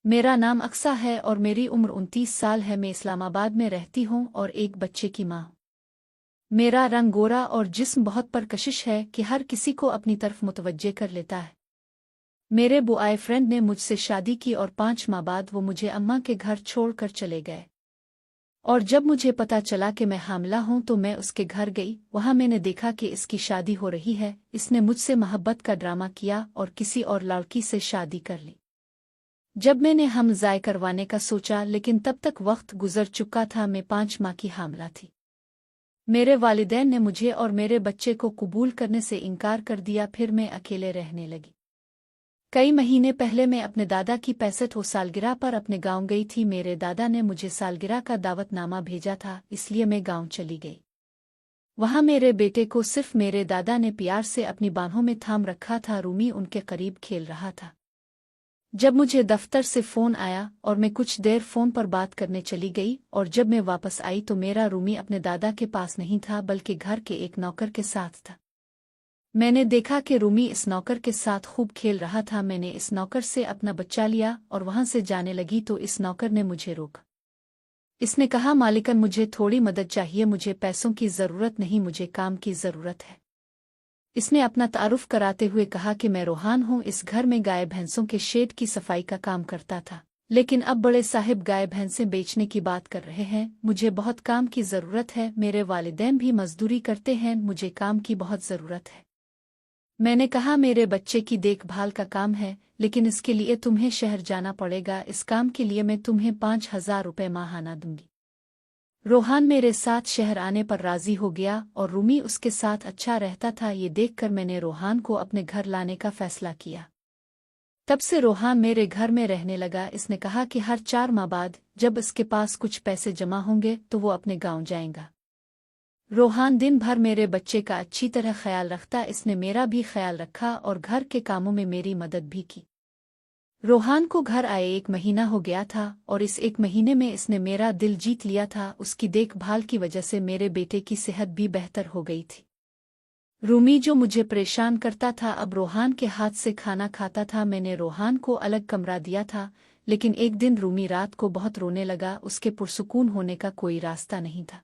मेरा नाम अक्सा है और मेरी उम्र 29 साल है। मैं इस्लामाबाद में रहती हूँ और एक बच्चे की माँ। मेरा रंग गोरा और जिस्म बहुत परकशिश है कि हर किसी को अपनी तरफ मुतवज्जे कर लेता है। मेरे बॉयफ्रेंड ने मुझसे शादी की और 5 माह बाद वो मुझे अम्मा के घर छोड़कर चले गए। और जब मुझे पता चला कि मैं हामिला हूं तो मैं उसके घर गई। वहां मैंने देखा कि इसकी शादी हो रही है। इसने मुझसे मोहब्बत का ड्रामा किया और किसी और लड़की से शादी कर ली। जब मैंने हम ज़ाय करवाने का सोचा लेकिन तब तक वक्त गुजर चुका था। मैं 5 माह की हामिला थी। मेरे वालिदैन ने मुझे और मेरे बच्चे को कबूल करने से इनकार कर दिया। फिर मैं अकेले रहने लगी। कई महीने पहले मैं अपने दादा की 65वीं सालगिरह पर अपने गांव गई थी। मेरे दादा ने मुझे सालगिरह का दावतनामा भेजा था, इसलिए मैं गांव चली गई। वहां मेरे बेटे को सिर्फ मेरे दादा ने प्यार से अपनी बाहों में थाम रखा था। रूमी उनके करीब खेल रहा था। जब मुझे दफ्तर से फ़ोन आया और मैं कुछ देर फ़ोन पर बात करने चली गई और जब मैं वापस आई तो मेरा रूमी अपने दादा के पास नहीं था बल्कि घर के एक नौकर के साथ था। मैंने देखा कि रूमी इस नौकर के साथ खूब खेल रहा था। मैंने इस नौकर से अपना बच्चा लिया और वहां से जाने लगी तो इस नौकर ने मुझे रोका। इसने कहा, मालिकन मुझे थोड़ी मदद चाहिए। मुझे पैसों की ज़रूरत नहीं, मुझे काम की ज़रूरत है। इसने अपना तारुफ कराते हुए कहा कि मैं रोहान हूँ। इस घर में गाय भैंसों के शेड की सफाई का काम करता था, लेकिन अब बड़े साहिब गाय भैंसें बेचने की बात कर रहे हैं। मुझे बहुत काम की ज़रूरत है। मेरे वालिदैन भी मजदूरी करते हैं, मुझे काम की बहुत ज़रूरत है। मैंने कहा, मेरे बच्चे की देखभाल का काम है, लेकिन इसके लिए तुम्हें शहर जाना पड़ेगा। इस काम के लिए मैं तुम्हें 5,000 रुपये माहाना दूंगी। रोहान मेरे साथ शहर आने पर राजी हो गया और रूमी उसके साथ अच्छा रहता था। ये देखकर मैंने रोहान को अपने घर लाने का फैसला किया। तब से रोहान मेरे घर में रहने लगा। इसने कहा कि हर 4 माह बाद जब इसके पास कुछ पैसे जमा होंगे तो वो अपने गांव जाएगा। रोहान दिन भर मेरे बच्चे का अच्छी तरह ख्याल रखता। इसने मेरा भी ख्याल रखा और घर के कामों में मेरी मदद भी की। रोहान को घर आए 1 महीना हो गया था और इस 1 महीने में इसने मेरा दिल जीत लिया था। उसकी देखभाल की वजह से मेरे बेटे की सेहत भी बेहतर हो गई थी। रूमी जो मुझे परेशान करता था अब रोहान के हाथ से खाना खाता था। मैंने रोहान को अलग कमरा दिया था, लेकिन एक दिन रूमी रात को बहुत रोने लगा। उसके पुरसुकून होने का कोई रास्ता नहीं था।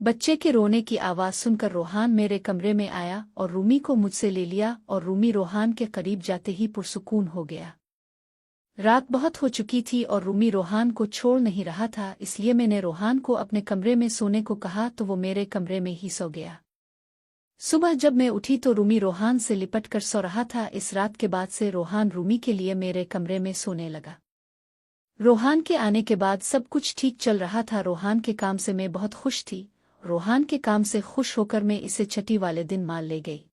बच्चे के रोने की आवाज़ सुनकर रोहान मेरे कमरे में आया और रूमी को मुझसे ले लिया और रूमी रोहान के करीब जाते ही पुरसुकून हो गया। रात बहुत हो चुकी थी और रूमी रोहान को छोड़ नहीं रहा था, इसलिए मैंने रोहान को अपने कमरे में सोने को कहा तो वो मेरे कमरे में ही सो गया। सुबह जब मैं उठी तो रूमी रोहान से लिपट कर सो रहा था। इस रात के बाद से रोहान रूमी के लिए मेरे कमरे में सोने लगा। रोहान के आने के बाद सब कुछ ठीक चल रहा था। रोहान के काम से मैं बहुत खुश थी। रोहान के काम से खुश होकर मैं इसे छठी वाले दिन माल ले गई।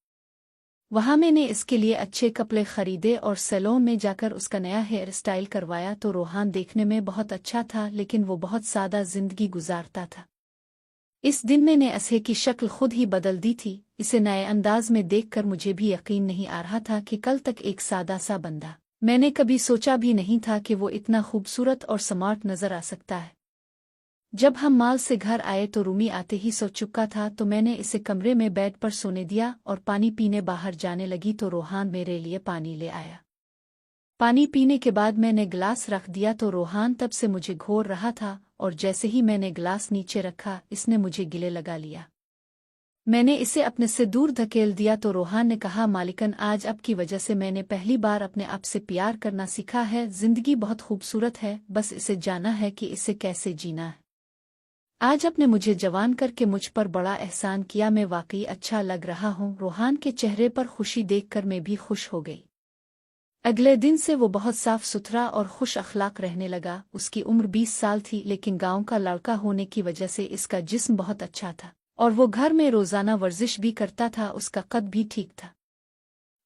वहां मैंने इसके लिए अच्छे कपड़े खरीदे और सैलून में जाकर उसका नया हेयर स्टाइल करवाया तो रोहान देखने में बहुत अच्छा था, लेकिन वो बहुत सादा जिंदगी गुजारता था। इस दिन मैंने इसे की शक्ल खुद ही बदल दी थी। इसे नए अंदाज में देखकर मुझे भी यकीन नहीं आ रहा था कि कल तक एक सादा सा बंदा। मैंने कभी सोचा भी नहीं था कि वो इतना खूबसूरत और स्मार्ट नजर आ सकता है। जब हम माल से घर आए तो रूमी आते ही सो चुका था, तो मैंने इसे कमरे में बेड पर सोने दिया और पानी पीने बाहर जाने लगी तो रोहान मेरे लिए पानी ले आया। पानी पीने के बाद मैंने गिलास रख दिया तो रोहान तब से मुझे घूर रहा था और जैसे ही मैंने गिलास नीचे रखा इसने मुझे गिले लगा लिया। मैंने इसे अपने से दूर धकेल दिया तो रोहान ने कहा, मालिकन आज आपकी वजह से मैंने पहली बार अपने आप से प्यार करना सीखा है। जिंदगी बहुत खूबसूरत है, बस इसे जाना है कि इसे कैसे जीना है। आज आपने मुझे जवान करके मुझ पर बड़ा एहसान किया। मैं वाकई अच्छा लग रहा हूँ। रोहान के चेहरे पर खुशी देखकर मैं भी खुश हो गई। अगले दिन से वो बहुत साफ सुथरा और खुश अखलाक रहने लगा। उसकी उम्र 20 साल थी, लेकिन गांव का लड़का होने की वजह से इसका जिस्म बहुत अच्छा था और वो घर में रोजाना वर्जिश भी करता था। उसका कद भी ठीक था।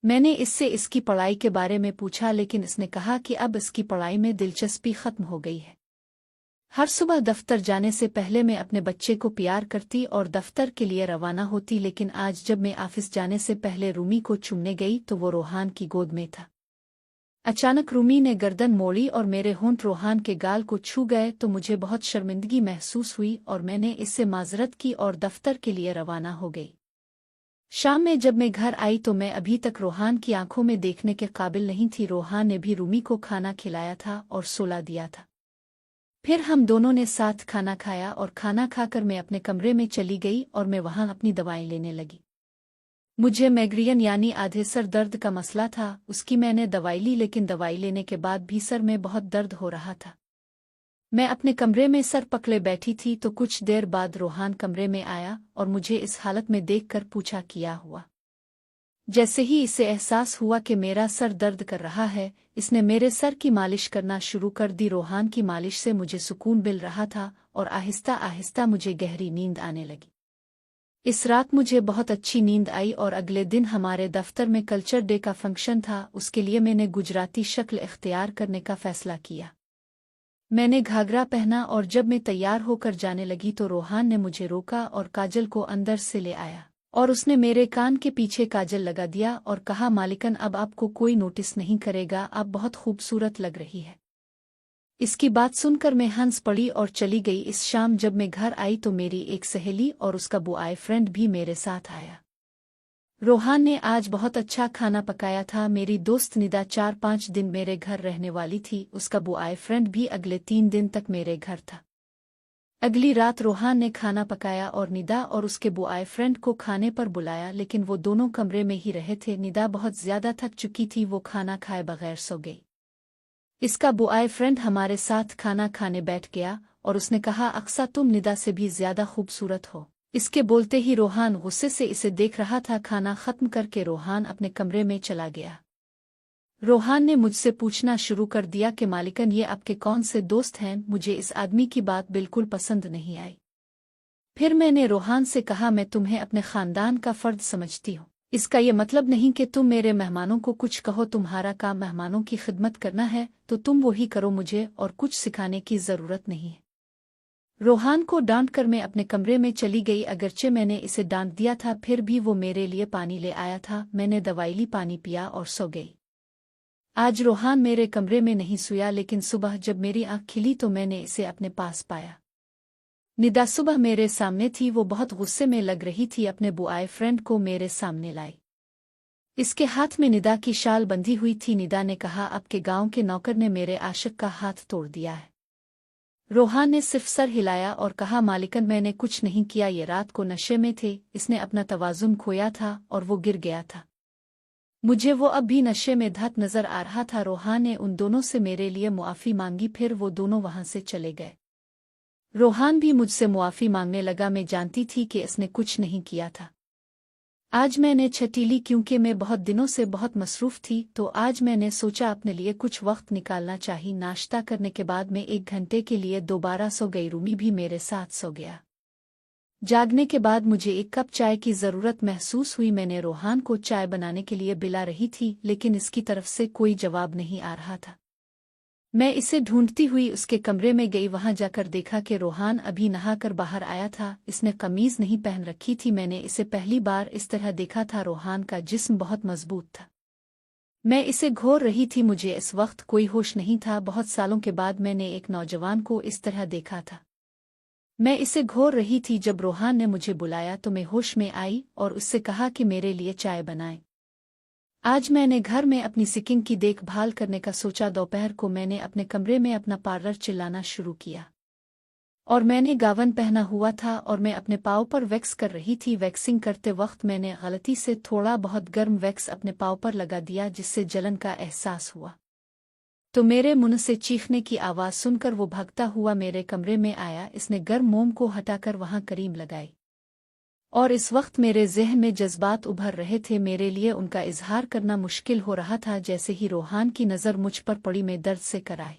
मैंने इससे इसकी पढ़ाई के बारे में पूछा, लेकिन इसने कहा कि अब इसकी पढ़ाई में दिलचस्पी खत्म हो गई है। हर सुबह दफ्तर जाने से पहले मैं अपने बच्चे को प्यार करती और दफ्तर के लिए रवाना होती, लेकिन आज जब मैं ऑफिस जाने से पहले रूमी को चूमने गई तो वो रोहान की गोद में था। अचानक रूमी ने गर्दन मोड़ी और मेरे होंठ रोहान के गाल को छू गए तो मुझे बहुत शर्मिंदगी महसूस हुई और मैंने इससे माजरत की और दफ्तर के लिए रवाना हो गई। शाम में जब मैं घर आई तो मैं अभी तक रोहान की आंखों में देखने के काबिल नहीं थी। रोहान ने भी रूमी को खाना खिलाया था और सुला दिया था। फिर हम दोनों ने साथ खाना खाया और खाना खाकर मैं अपने कमरे में चली गई और मैं वहां अपनी दवाएं लेने लगी। मुझे माइग्रेन यानी आधे सर दर्द का मसला था। उसकी मैंने दवाई ली, लेकिन दवाई लेने के बाद भी सर में बहुत दर्द हो रहा था। मैं अपने कमरे में सर पकड़े बैठी थी तो कुछ देर बाद रोहान कमरे में आया और मुझे इस हालत में देखकर पूछा, क्या हुआ? जैसे ही इसे एहसास हुआ कि मेरा सर दर्द कर रहा है, इसने मेरे सर की मालिश करना शुरू कर दी। रोहान की मालिश से मुझे सुकून मिल रहा था और आहिस्ता आहिस्ता मुझे गहरी नींद आने लगी। इस रात मुझे बहुत अच्छी नींद आई और अगले दिन हमारे दफ्तर में कल्चर डे का फंक्शन था। उसके लिए मैंने गुजराती शक्ल इख्तियार करने का फैसला किया। मैंने घाघरा पहना और जब मैं तैयार होकर जाने लगी तो रोहान ने मुझे रोका और काजल को अंदर से ले आया और उसने मेरे कान के पीछे काजल लगा दिया और कहा, मालिकन अब आपको कोई नोटिस नहीं करेगा, आप बहुत खूबसूरत लग रही है। इसकी बात सुनकर मैं हंस पड़ी और चली गई। इस शाम जब मैं घर आई तो मेरी एक सहेली और उसका बॉयफ्रेंड भी मेरे साथ आया। रोहान ने आज बहुत अच्छा खाना पकाया था। मेरी दोस्त निदा 4-5 दिन मेरे घर रहने वाली थी। उसका बॉयफ्रेंड भी अगले 3 दिन तक मेरे घर था। अगली रात रोहान ने खाना पकाया और निदा और उसके बॉयफ्रेंड को खाने पर बुलाया, लेकिन वो दोनों कमरे में ही रहे थे। निदा बहुत ज्यादा थक चुकी थी, वो खाना खाए बगैर सो गई। इसका बॉयफ्रेंड हमारे साथ खाना खाने बैठ गया और उसने कहा, अक्सा तुम निदा से भी ज्यादा खूबसूरत हो। इसके बोलते ही रोहान गुस्से से इसे देख रहा था। खाना खत्म करके रोहान अपने कमरे में चला गया। रोहान ने मुझसे पूछना शुरू कर दिया कि मालिकन ये आपके कौन से दोस्त हैं? मुझे इस आदमी की बात बिल्कुल पसंद नहीं आई। फिर मैंने रोहान से कहा, मैं तुम्हें अपने खानदान का फर्द समझती हूँ। इसका ये मतलब नहीं कि तुम मेरे मेहमानों को कुछ कहो। तुम्हारा काम मेहमानों की खिदमत करना है तो तुम वही करो, मुझे और कुछ सिखाने की जरूरत नहीं है। रोहान को डांट कर मैं अपने कमरे में चली गई। अगरचे मैंने इसे डांट दिया था, फिर भी वो मेरे लिए पानी ले आया था। मैंने दवाई ली, पानी पिया और सो गई। आज रोहान मेरे कमरे में नहीं सोया, लेकिन सुबह जब मेरी आंख खिली तो मैंने इसे अपने पास पाया। निदा सुबह मेरे सामने थी। वो बहुत गुस्से में लग रही थी। अपने बॉयफ्रेंड को मेरे सामने लाई। इसके हाथ में निदा की शाल बंधी हुई थी। निदा ने कहा, आपके गांव के नौकर ने मेरे आशिक का हाथ तोड़ दिया है। रोहान ने सिर्फ सर हिलाया और कहा, मालिकन मैंने कुछ नहीं किया, ये रात को नशे में थे। इसने अपना तवाजुन खोया था और वो गिर गया था। मुझे वो अब भी नशे में धत नजर आ रहा था। रोहान ने उन दोनों से मेरे लिए मुआफी मांगी, फिर वो दोनों वहां से चले गए। रोहान भी मुझसे मुआफी मांगने लगा। मैं जानती थी कि इसने कुछ नहीं किया था। आज मैंने छठी ली क्योंकि मैं बहुत दिनों से बहुत मसरूफ थी, तो आज मैंने सोचा अपने लिए कुछ वक्त निकालना चाहिए। नाश्ता करने के बाद मैं 1 घंटे के लिए दोबारा सो गई। रूमी भी मेरे साथ सो गया। जागने के बाद मुझे 1 कप चाय की ज़रूरत महसूस हुई। मैंने रोहान को चाय बनाने के लिए बुला रही थी, लेकिन इसकी तरफ से कोई जवाब नहीं आ रहा था। मैं इसे ढूंढती हुई उसके कमरे में गई। वहां जाकर देखा कि रोहान अभी नहाकर बाहर आया था। इसने कमीज नहीं पहन रखी थी। मैंने इसे पहली बार इस तरह देखा था। रोहान का जिस्म बहुत मजबूत था। मैं इसे घोर रही थी। मुझे इस वक्त कोई होश नहीं था। बहुत सालों के बाद मैंने एक नौजवान को इस तरह देखा था। मैं इसे घोर रही थी। जब रोहान ने मुझे बुलाया तो मैं होश में आई और उससे कहा कि मेरे लिए चाय बनाएं। आज मैंने घर में अपनी स्किन की देखभाल करने का सोचा। दोपहर को मैंने अपने कमरे में अपना पार्लर चिल्लाना शुरू किया और मैंने गावन पहना हुआ था और मैं अपने पाँव पर वैक्स कर रही थी। वैक्सिंग करते वक्त मैंने गलती से थोड़ा बहुत गर्म वैक्स अपने पाँव पर लगा दिया, जिससे जलन का एहसास हुआ। तो मेरे मुंह से चीखने की आवाज़ सुनकर वो भागता हुआ मेरे कमरे में आया। इसने गर्म मोम को हटाकर वहां क्रीम लगाई और इस वक्त मेरे ज़हन में जज्बात उभर रहे थे। मेरे लिए उनका इजहार करना मुश्किल हो रहा था। जैसे ही रोहान की नज़र मुझ पर पड़ी, मैं दर्द से कराई।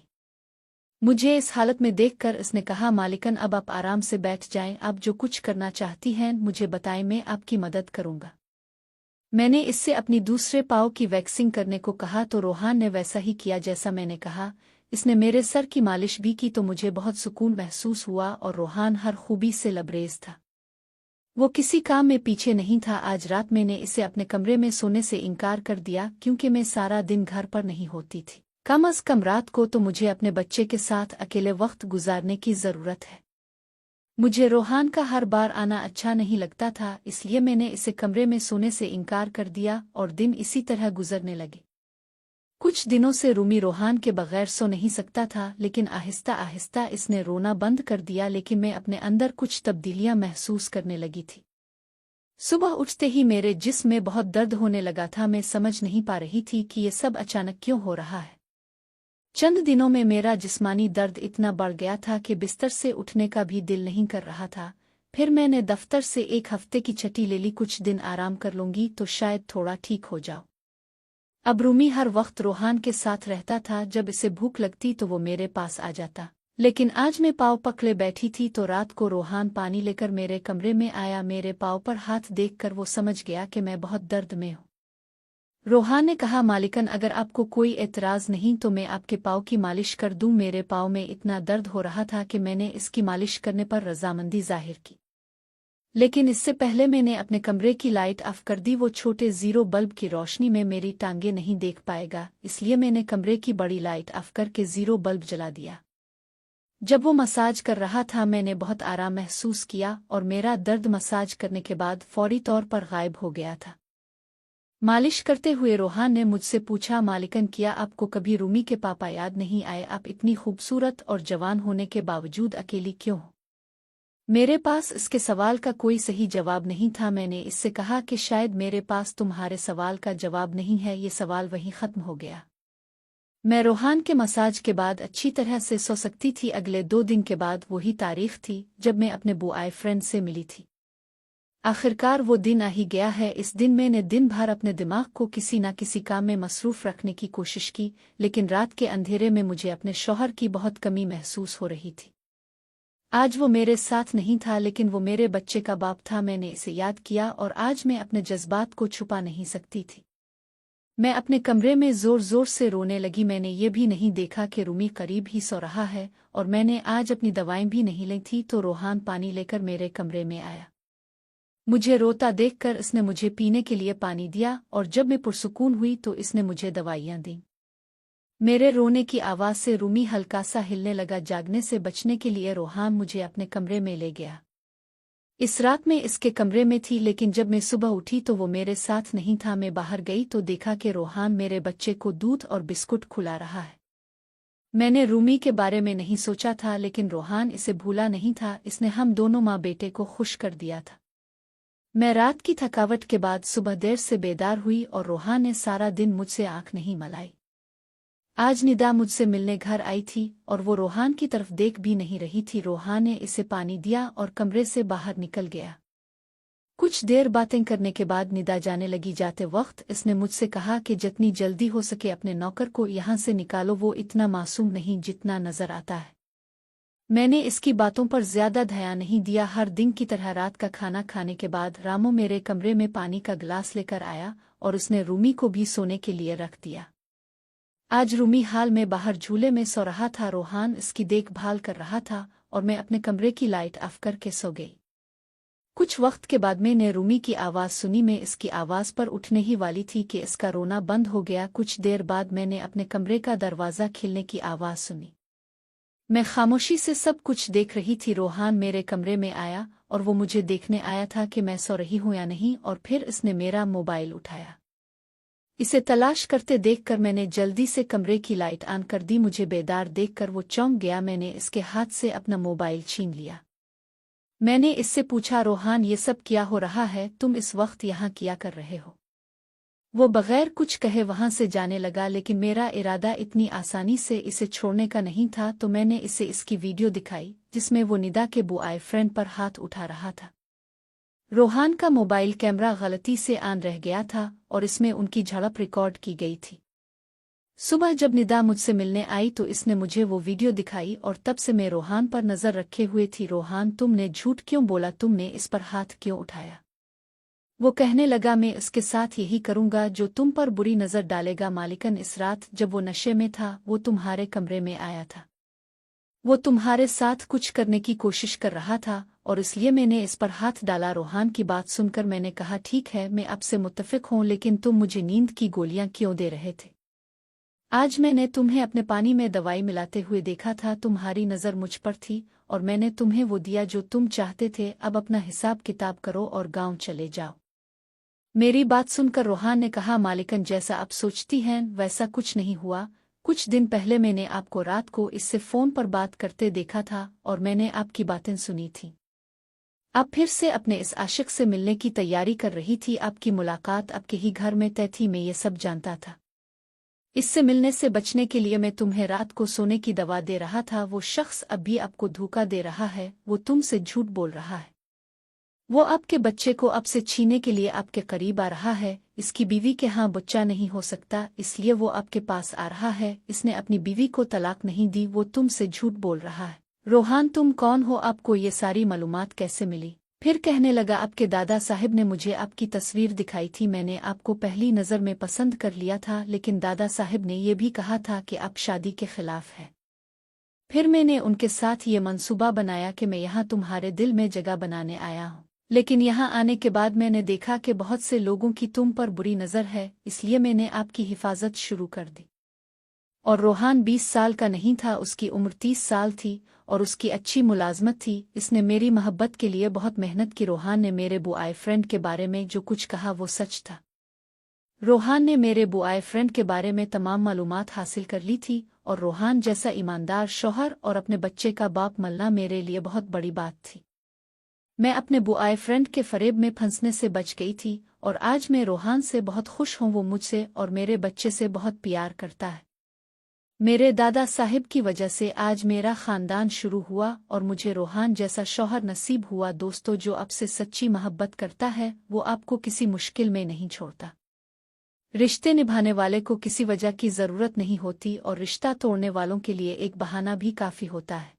मुझे इस हालत में देखकर इसने कहा, मालिकन अब आप आराम से बैठ जाएं। आप जो कुछ करना चाहती हैं मुझे बताएं, मैं आपकी मदद करूंगा। मैंने इससे अपनी दूसरे पाँव की वैक्सिंग करने को कहा तो रोहान ने वैसा ही किया जैसा मैंने कहा। इसने मेरे सर की मालिश भी की तो मुझे बहुत सुकून महसूस हुआ और रोहान हर खूबी से लबरेज था। वो किसी काम में पीछे नहीं था। आज रात मैंने इसे अपने कमरे में सोने से इनकार कर दिया क्योंकि मैं सारा दिन घर पर नहीं होती थी। कम अज कम रात को तो मुझे अपने बच्चे के साथ अकेले वक्त गुजारने की ज़रूरत है। मुझे रोहान का हर बार आना अच्छा नहीं लगता था, इसलिए मैंने इसे कमरे में सोने से इनकार कर दिया और दिन इसी तरह गुजरने लगे। कुछ दिनों से रूमी रोहान के बगैर सो नहीं सकता था, लेकिन आहिस्ता आहिस्ता इसने रोना बंद कर दिया। लेकिन मैं अपने अंदर कुछ तब्दीलियां महसूस करने लगी थी। सुबह उठते ही मेरे जिस्म में बहुत दर्द होने लगा था। मैं समझ नहीं पा रही थी कि ये सब अचानक क्यों हो रहा है। चंद दिनों में मेरा जिस्मानी दर्द इतना बढ़ गया था कि बिस्तर से उठने का भी दिल नहीं कर रहा था। फिर मैंने दफ्तर से 1 हफ्ते की छुट्टी ले ली। कुछ दिन आराम कर लूंगी तो शायद थोड़ा ठीक हो जाऊं। अब रूमी हर वक्त रोहान के साथ रहता था। जब इसे भूख लगती तो वो मेरे पास आ जाता, लेकिन आज मैं पाँव पकड़े बैठी थी तो रात को रोहान पानी लेकर मेरे कमरे में आया। मेरे पाँव पर हाथ देखकर वो समझ गया कि मैं बहुत दर्द में हूँ। रोहान ने कहा, मालिकन, अगर आपको कोई एतराज़ नहीं तो मैं आपके पाँव की मालिश कर दूं। मेरे पाँव में इतना दर्द हो रहा था कि मैंने इसकी मालिश करने पर रजामंदी जाहिर की, लेकिन इससे पहले मैंने अपने कमरे की लाइट ऑफ कर दी। वो छोटे जीरो बल्ब की रोशनी में मेरी टांगें नहीं देख पाएगा, इसलिए मैंने कमरे की बड़ी लाइट ऑफ करके जीरो बल्ब जला दिया। जब वो मसाज कर रहा था मैंने बहुत आराम महसूस किया और मेरा दर्द मसाज करने के बाद फौरी तौर पर गायब हो गया था। मालिश करते हुए रोहान ने मुझसे पूछा, मालिकन, क्या आपको कभी रूमी के पापा याद नहीं आए? आप इतनी खूबसूरत और जवान होने के बावजूद अकेली क्यों हो? मेरे पास इसके सवाल का कोई सही जवाब नहीं था। मैंने इससे कहा कि शायद मेरे पास तुम्हारे सवाल का जवाब नहीं है। ये सवाल वहीं ख़त्म हो गया। मैं रोहान के मसाज के बाद अच्छी तरह से सो सकती थी। अगले 2 दिन के बाद वही तारीख थी जब मैं अपने बॉयफ्रेंड से मिली थी। आखिरकार वो दिन आ ही गया है। इस दिन मैंने दिन भर अपने दिमाग को किसी न किसी काम में मसरूफ रखने की कोशिश की, लेकिन रात के अंधेरे में मुझे अपने शौहर की बहुत कमी महसूस हो रही थी। आज वो मेरे साथ नहीं था, लेकिन वो मेरे बच्चे का बाप था। मैंने इसे याद किया और आज मैं अपने जज्बात को छुपा नहीं सकती थी। मैं अपने कमरे में जोर जोर से रोने लगी। मैंने ये भी नहीं देखा कि रूमी करीब ही सो रहा है और मैंने आज अपनी दवाएं भी नहीं ली थी। तो रोहान पानी लेकर मेरे कमरे में आया। मुझे रोता देखकर इसने मुझे पीने के लिए पानी दिया और जब मैं पुरसुकून हुई तो इसने मुझे दवाइयाँ दी। मेरे रोने की आवाज़ से रूमी हल्का सा हिलने लगा। जागने से बचने के लिए रोहान मुझे अपने कमरे में ले गया। इस रात मैं इसके कमरे में थी, लेकिन जब मैं सुबह उठी तो वो मेरे साथ नहीं था। मैं बाहर गई तो देखा कि रोहान मेरे बच्चे को दूध और बिस्कुट खिला रहा है। मैंने रूमी के बारे में नहीं सोचा था, लेकिन रोहान इसे भूला नहीं था। इसने हम दोनों माँ बेटे को खुश कर दिया था। मैं रात की थकावट के बाद सुबह देर से बेदार हुई और रोहान ने सारा दिन मुझसे आंख नहीं मलाई। आज निदा मुझसे मिलने घर आई थी और वो रोहान की तरफ देख भी नहीं रही थी। रोहान ने इसे पानी दिया और कमरे से बाहर निकल गया। कुछ देर बातें करने के बाद निदा जाने लगी। जाते वक्त इसने मुझसे कहा कि जितनी जल्दी हो सके अपने नौकर को यहाँ से निकालो। वो इतना मासूम नहीं जितना नजर आता है। मैंने इसकी बातों पर ज्यादा ध्यान नहीं दिया। हर दिन की तरह रात का खाना खाने के बाद रामू मेरे कमरे में पानी का गिलास लेकर आया और उसने रूमी को भी सोने के लिए रख दिया। आज रूमी हाल में बाहर झूले में सो रहा था। रोहान इसकी देखभाल कर रहा था और मैं अपने कमरे की लाइट ऑफ करके सो गई। कुछ वक्त के बाद मैंने रूमी की आवाज़ सुनी। मैं इसकी आवाज़ पर उठने ही वाली थी कि इसका रोना बंद हो गया। कुछ देर बाद मैंने अपने कमरे का दरवाज़ा खिलने की आवाज़ सुनी। मैं खामोशी से सब कुछ देख रही थी। रोहान मेरे कमरे में आया और वो मुझे देखने आया था कि मैं सो रही हूं या नहीं, और फिर इसने मेरा मोबाइल उठाया। इसे तलाश करते देखकर मैंने जल्दी से कमरे की लाइट ऑन कर दी। मुझे बेदार देखकर वो चौंक गया। मैंने इसके हाथ से अपना मोबाइल छीन लिया। मैंने इससे पूछा, रोहान, ये सब क्या हो रहा है? तुम इस वक्त यहाँ क्या कर रहे हो? वो बगैर कुछ कहे वहां से जाने लगा, लेकिन मेरा इरादा इतनी आसानी से इसे छोड़ने का नहीं था। तो मैंने इसे इसकी वीडियो दिखाई जिसमें वो निदा के बॉयफ्रेंड पर हाथ उठा रहा था। रोहान का मोबाइल कैमरा गलती से ऑन रह गया था और इसमें उनकी झड़प रिकॉर्ड की गई थी। सुबह जब निदा मुझसे मिलने आई तो इसने मुझे वो वीडियो दिखाई और तब से मैं रोहान पर नजर रखे हुए थी। रोहान, तुमने झूठ क्यों बोला? तुमने इस पर हाथ क्यों उठाया? वो कहने लगा, मैं इसके साथ यही करूंगा जो तुम पर बुरी नजर डालेगा। मालिकन, इस रात जब वो नशे में था वो तुम्हारे कमरे में आया था। वो तुम्हारे साथ कुछ करने की कोशिश कर रहा था और इसलिए मैंने इस पर हाथ डाला। रोहान की बात सुनकर मैंने कहा, ठीक है, मैं आपसे मुत्तफिक हूं, लेकिन तुम मुझे नींद की गोलियां क्यों दे रहे थे? आज मैंने तुम्हें अपने पानी में दवाई मिलाते हुए देखा था, तुम्हारी नज़र मुझ पर थी और मैंने तुम्हें वो दिया जो तुम चाहते थे। अब अपना हिसाब किताब करो और गांव चले जाओ। मेरी बात सुनकर रोहान ने कहा, मालिकन, जैसा आप सोचती हैं वैसा कुछ नहीं हुआ। कुछ दिन पहले मैंने आपको रात को इससे फ़ोन पर बात करते देखा था और मैंने आपकी बातें सुनी थी। अब फिर से अपने इस आशिक से मिलने की तैयारी कर रही थी। आपकी मुलाकात आपके ही घर में तय थी, मैं ये सब जानता था। इससे मिलने से बचने के लिए मैं तुम्हें रात को सोने की दवा दे रहा था। वो शख्स अब भी आपको धोखा दे रहा है, वो तुमसे झूठ बोल रहा है। वो आपके बच्चे को अब से छीनने के लिए आपके करीब आ रहा है। इसकी बीवी के यहाँ बच्चा नहीं हो सकता, इसलिए वो आपके पास आ रहा है। इसने अपनी बीवी को तलाक नहीं दी, वो तुमसे झूठ बोल रहा है। रोहान, तुम कौन हो? आपको ये सारी मालूमात कैसे मिली? फिर कहने लगा, आपके दादा साहिब ने मुझे आपकी तस्वीर दिखाई थी। मैंने आपको पहली नज़र में पसंद कर लिया था, लेकिन दादा साहिब ने यह भी कहा था कि आप शादी के खिलाफ हैं। फिर मैंने उनके साथ ये मंसूबा बनाया कि मैं यहाँ तुम्हारे दिल में जगह बनाने आया हूँ। लेकिन यहाँ आने के बाद मैंने देखा कि बहुत से लोगों की तुम पर बुरी नज़र है, इसलिए मैंने आपकी हिफाजत शुरू कर दी। और रोहान 20 साल का नहीं था, उसकी उम्र 30 साल थी और उसकी अच्छी मुलाजमत थी। इसने मेरी मोहब्बत के लिए बहुत मेहनत की। रोहान ने मेरे बॉयफ्रेंड के बारे में जो कुछ कहा वो सच था। रोहान ने मेरे बॉयफ्रेंड के बारे में तमाम मालूमात हासिल कर ली थी और रोहान जैसा ईमानदार शौहर और अपने बच्चे का बाप मिलना मेरे लिए बहुत बड़ी बात थी। मैं अपने बॉयफ्रेंड के फरेब में फंसने से बच गई थी और आज मैं रोहान से बहुत खुश हूँ। वो मुझसे और मेरे बच्चे से बहुत प्यार करता है। मेरे दादा साहिब की वजह से आज मेरा खानदान शुरू हुआ और मुझे रोहान जैसा शौहर नसीब हुआ। दोस्तों, जो आपसे सच्ची मोहब्बत करता है वो आपको किसी मुश्किल में नहीं छोड़ता। रिश्ते निभाने वाले को किसी वजह की ज़रूरत नहीं होती और रिश्ता तोड़ने वालों के लिए एक बहाना भी काफ़ी होता है।